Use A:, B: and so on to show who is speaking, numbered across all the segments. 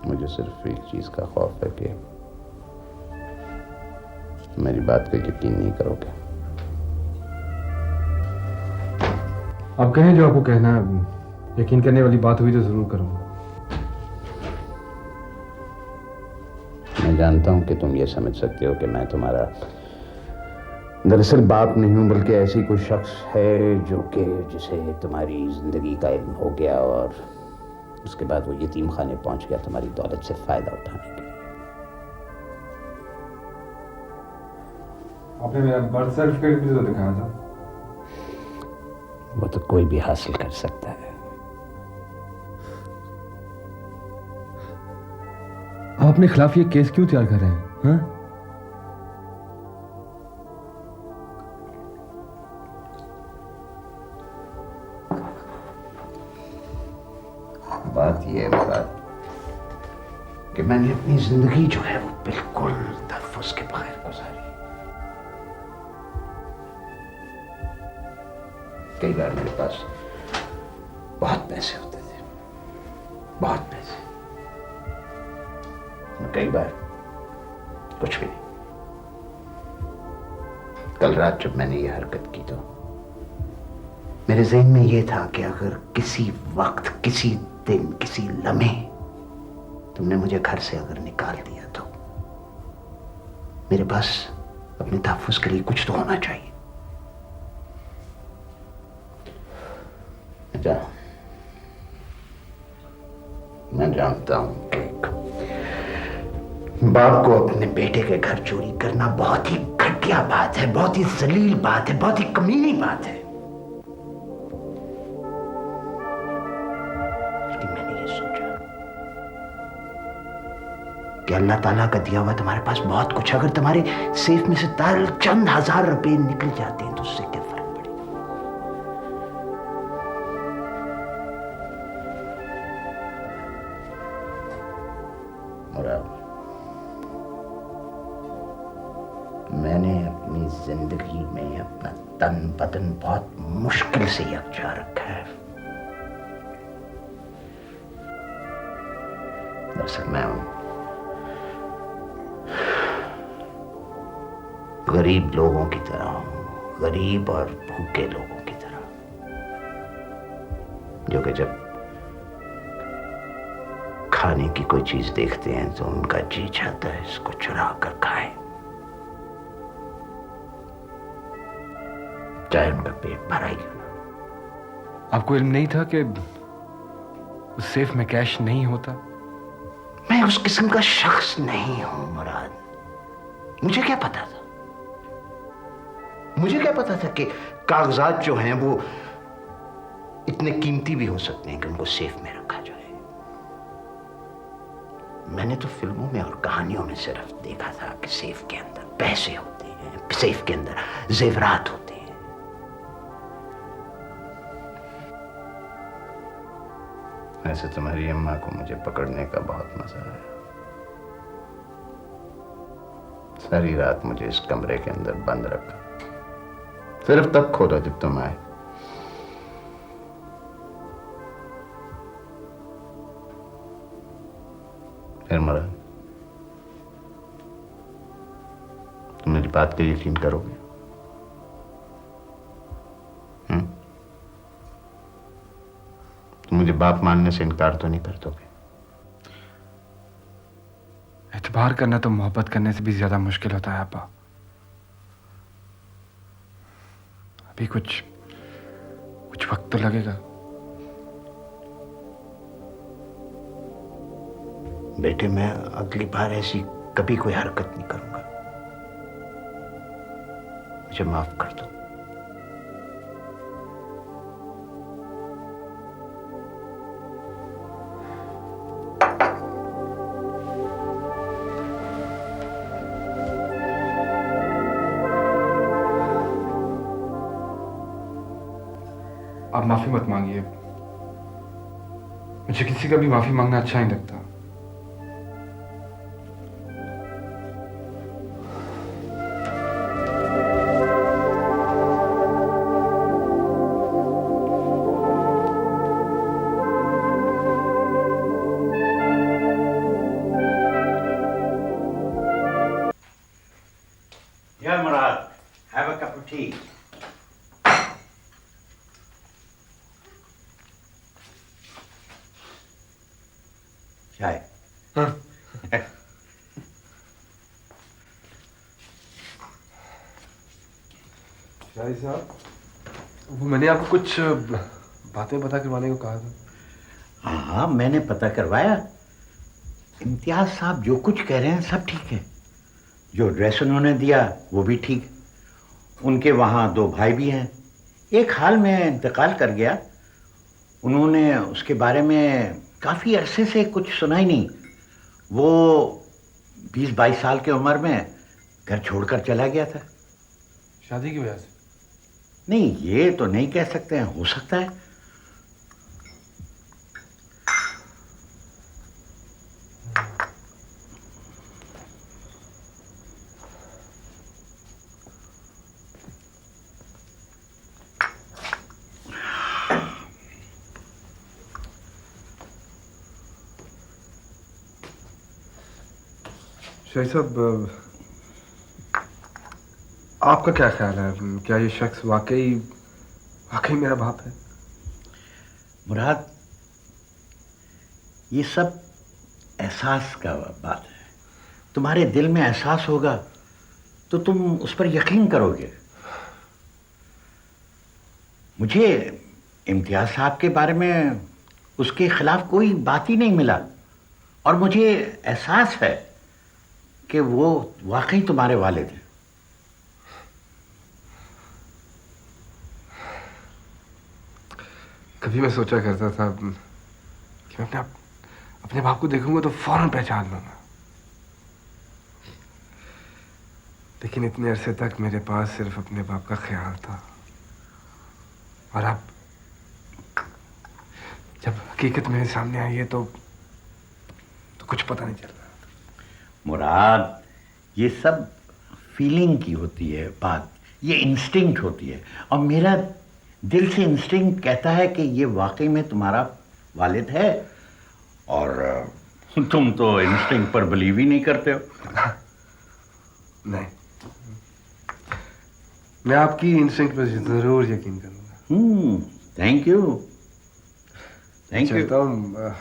A: मुझे सिर्फ एक चीज का खौफ है कि मेरी बात पे यकीन नहीं करोगे।
B: आप कहें जो आपको कहना है, यकीन करने वाली बात हुई तो जरूर करूंगा।
A: मैं जानता हूं कि तुम ये समझ सकते हो कि मैं तुम्हारा दरअसल बाप नहीं हूं, बल्कि ऐसी कोई शख्स है जो कि जिसे तुम्हारी जिंदगी का इल्म हो गया और उसके बाद वो यतीम खाने पहुंच गया तुम्हारी दौलत से फायदा उठाने के लिए।
B: आपने मेरा बर्थ सर्टिफिकेट भी तो दिखाया था।
A: वो तो कोई भी हासिल कर सकता है।
B: आप अपने खिलाफ ये केस क्यों तैयार कर रहे हैं? हाँ?
A: बात यह है मुराद कि मैंने अपनी जिंदगी जो है वो बिल्कुल तहफ़्फ़ुज़ के बगैर गुजारी। कई बार मेरे पास बहुत पैसे होते थे, बहुत पैसे, और कई बार कुछ भी नहीं। कल रात जब मैंने ये हरकत की तो मेरे ज़हन में ये था कि अगर किसी वक्त, किसी दिन, किसी लम्हे तुमने मुझे घर से अगर निकाल दिया तो मेरे पास अपने तहफ़्फ़ुज़ के लिए कुछ तो होना चाहिए। मैं जानता हूं कि बाप को अपने बेटे के घर चोरी करना बहुत ही घटिया बात है, बहुत ही जलील बात है, बहुत ही कमीनी बात है। लेकिन मैंने ये सोचा कि अल्लाह ताला का दिया हुआ तुम्हारे पास बहुत कुछ, अगर तुम्हारे सेफ में से चंद हजार रुपए निकल जाते हैं तो उससे क्या फर्क पड़ेगा। और मैंने अपनी जिंदगी में अपना तन बदन बहुत मुश्किल से यकजा रखा है। दरअसल मैं गरीब लोगों की तरह हूं, गरीब और भूखे लोगों की तरह, जो कि जब खाने की कोई चीज देखते हैं तो उनका जी चाहता है इसको चुरा कर खाएं, चाहे उनका पेट भरा ही क्यों ना।
B: आपको इल्म नहीं था कि उस सेफ में कैश नहीं होता?
A: मैं उस किस्म का शख्स नहीं हूं मुराद। मुझे क्या पता था, मुझे क्या पता था कि कागजात जो हैं वो इतने कीमती भी हो सकते हैं कि उनको सेफ में रखा जाए। मैंने तो फिल्मों में और कहानियों में सिर्फ देखा था कि सेफ के अंदर पैसे होते हैं, सेफ के अंदर जेवरात होते हैं। वैसे तुम्हारी अम्मा को मुझे पकड़ने का बहुत मजा आया। सारी रात मुझे इस कमरे के अंदर बंद रखा, सिर्फ तब खोला जब तुम आए। फिर मरा, तुम मेरी बात पे यकीन करोगे? तुम मुझे बाप मानने से इनकार तो नहीं कर दोगे?
B: एतबार करना तो मोहब्बत करने से भी ज्यादा मुश्किल होता है अब्बा। अभी कुछ वक्त तो लगेगा।
A: बेटे, मैं अगली बार ऐसी कभी कोई हरकत नहीं करूंगा, मुझे माफ कर दो।
B: आप माफी मत मांगिए, मुझे किसी का भी माफी मांगना अच्छा नहीं लगता।
A: ठीक। चाय।
B: हाँ। शाही साहब, वो मैंने आपको कुछ बातें पता करवाने को कहा था।
C: हाँ, मैंने पता करवाया। इम्तियाज साहब जो कुछ कह रहे हैं सब ठीक है। जो एड्रेस उन्होंने दिया वो भी ठीक है। उनके वहाँ 2 भाई भी हैं। एक हाल में इंतकाल कर गया। उन्होंने उसके बारे में काफ़ी अरसे से कुछ सुना ही नहीं। वो 20-22 साल की उम्र में घर छोड़कर चला गया था।
B: शादी की वजह से?
C: नहीं, ये तो नहीं कह सकते हैं, हो सकता है।
B: शाही साहब, आपका क्या ख्याल है? क्या ये शख्स वाकई वाकई मेरा बाप है?
C: मुराद, ये सब एहसास का बात है। तुम्हारे दिल में एहसास होगा तो तुम उस पर यकीन करोगे। मुझे इम्तियाज साहब के बारे में उसके खिलाफ कोई बात ही नहीं मिला और मुझे एहसास है कि वो वाकई तुम्हारे वालिद हैं।
B: कभी मैं सोचा करता था कि मैं अपने बाप को देखूंगा तो फौरन पहचान लूंगा, लेकिन इतने अरसे तक मेरे पास सिर्फ अपने बाप का ख्याल था। और अब जब हकीकत मेरे सामने आई है तो कुछ पता नहीं चल रहा।
C: मुराद, ये सब फीलिंग की होती है बात, ये इंस्टिंक्ट होती है। और मेरा दिल से इंस्टिंक्ट कहता है कि ये वाकई में तुम्हारा वालिद है। और तुम तो इंस्टिंक्ट पर बिलीव ही नहीं करते हो।
B: नहीं, मैं आपकी इंस्टिंक्ट पर जरूर यकीन करूंगा।
C: Thank you, thank you.
B: चलता हूँ,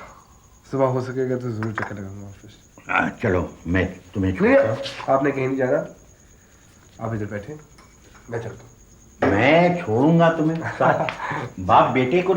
B: सुबह हो सकेगा तो जरूर चक्कर लगाऊंगा ऑफिस।
C: चलो, मैं तुम्हें
B: नहीं,
C: छोड़ता हूँ।
B: आपने कहीं नहीं जाना, आप इधर बैठे, मैं चलता हूँ।
C: मैं छोड़ूंगा तुम्हें साथ। बाप बेटे को